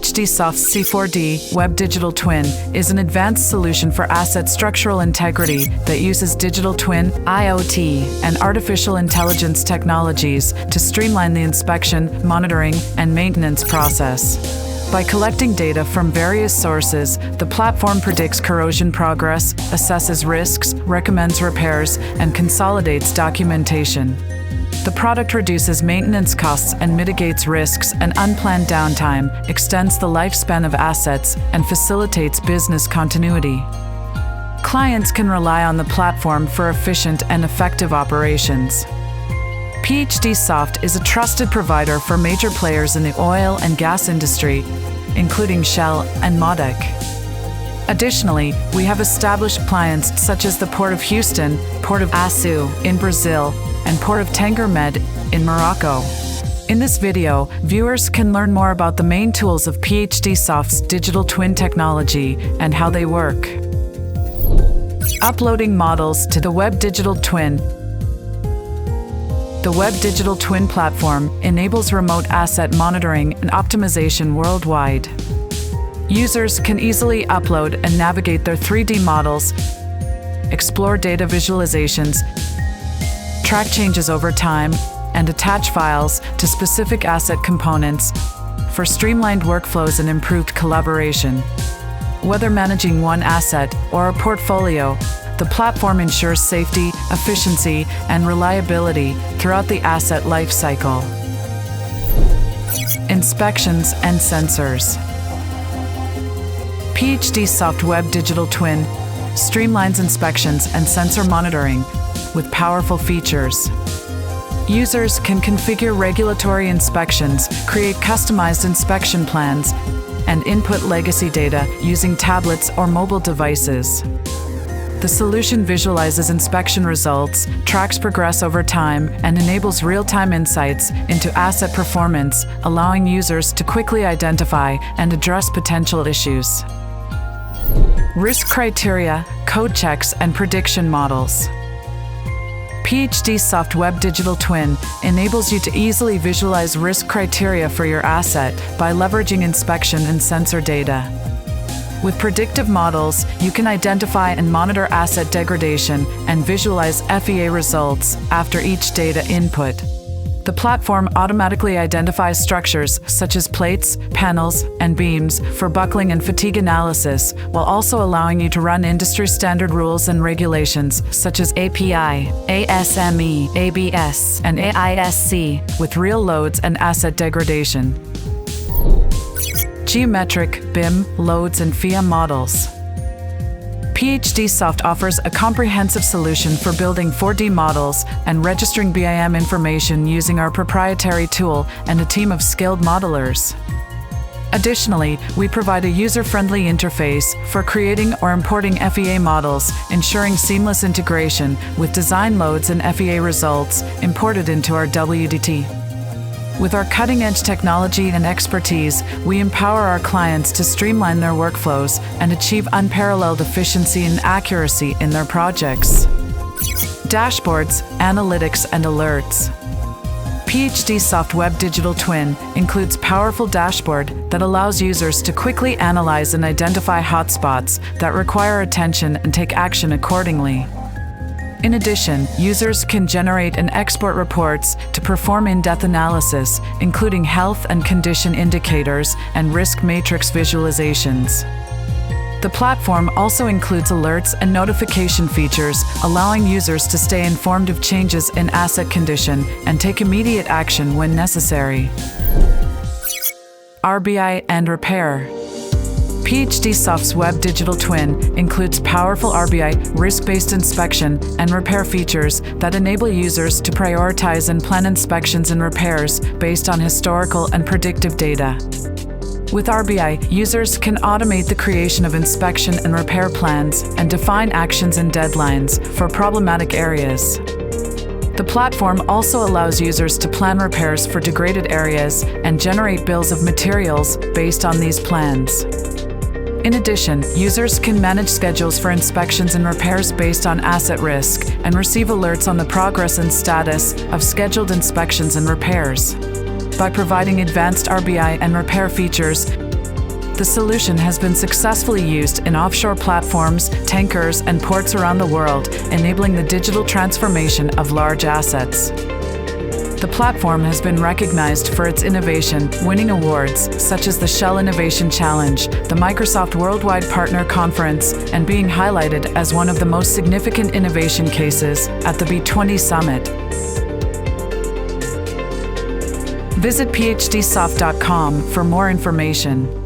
PhDsoft's C4D Web Digital Twin is an advanced solution for asset structural integrity that uses digital twin, IoT, and artificial intelligence technologies to streamline the inspection, monitoring, and maintenance process. By collecting data from various sources, the platform predicts corrosion progress, assesses risks, recommends repairs, and consolidates documentation. The product reduces maintenance costs and mitigates risks and unplanned downtime, extends the lifespan of assets, and facilitates business continuity. Clients can rely on the platform for efficient and effective operations. PhDsoft is a trusted provider for major players in the oil and gas industry, including Shell and Mautic. Additionally, we have established clients such as the Port of Houston, Port of Açu in Brazil, and Port of Tangermed in Morocco. In this video, viewers can learn more about the main tools of PhDsoft's digital twin technology and how they work. Uploading models to the Web Digital Twin. The Web Digital Twin platform enables remote asset monitoring and optimization worldwide. Users can easily upload and navigate their 3D models, explore data visualizations, track changes over time, and attach files to specific asset components for streamlined workflows and improved collaboration. Whether managing one asset or a portfolio, the platform ensures safety, efficiency, and reliability throughout the asset lifecycle. Inspections and sensors. PhDsoft Web Digital Twin streamlines inspections and sensor monitoring with powerful features. Users can configure regulatory inspections, create customized inspection plans, and input legacy data using tablets or mobile devices. The solution visualizes inspection results, tracks progress over time, and enables real-time insights into asset performance, allowing users to quickly identify and address potential issues. Risk criteria, code checks, and prediction models. PhDsoft Web Digital Twin enables you to easily visualize risk criteria for your asset by leveraging inspection and sensor data. With predictive models, you can identify and monitor asset degradation and visualize FEA results after each data input. The platform automatically identifies structures such as plates, panels, and beams for buckling and fatigue analysis, while also allowing you to run industry-standard rules and regulations such as API, ASME, ABS, and AISC with real loads and asset degradation. Geometric, BIM, loads, and FEA models. PhDsoft offers a comprehensive solution for building 4D models and registering BIM information using our proprietary tool and a team of skilled modelers. Additionally, we provide a user-friendly interface for creating or importing FEA models, ensuring seamless integration with design loads and FEA results imported into our WDT. With our cutting-edge technology and expertise, we empower our clients to streamline their workflows and achieve unparalleled efficiency and accuracy in their projects. Dashboards, analytics, and alerts. PhDsoft Web Digital Twin includes powerful dashboard that allows users to quickly analyze and identify hotspots that require attention and take action accordingly. In addition, users can generate and export reports to perform in-depth analysis, including health and condition indicators and risk matrix visualizations. The platform also includes alerts and notification features, allowing users to stay informed of changes in asset condition and take immediate action when necessary. RBI and repair. PhDsoft's Web Digital Twin includes powerful RBI, risk-based inspection, and repair features that enable users to prioritize and plan inspections and repairs based on historical and predictive data. With RBI, users can automate the creation of inspection and repair plans and define actions and deadlines for problematic areas. The platform also allows users to plan repairs for degraded areas and generate bills of materials based on these plans. In addition, users can manage schedules for inspections and repairs based on asset risk and receive alerts on the progress and status of scheduled inspections and repairs. By providing advanced RBI and repair features, the solution has been successfully used in offshore platforms, tankers, and ports around the world, enabling the digital transformation of large assets. The platform has been recognized for its innovation, winning awards such as the Shell Innovation Challenge, the Microsoft Worldwide Partner Conference, and being highlighted as one of the most significant innovation cases at the B20 Summit. Visit PhDsoft.com for more information.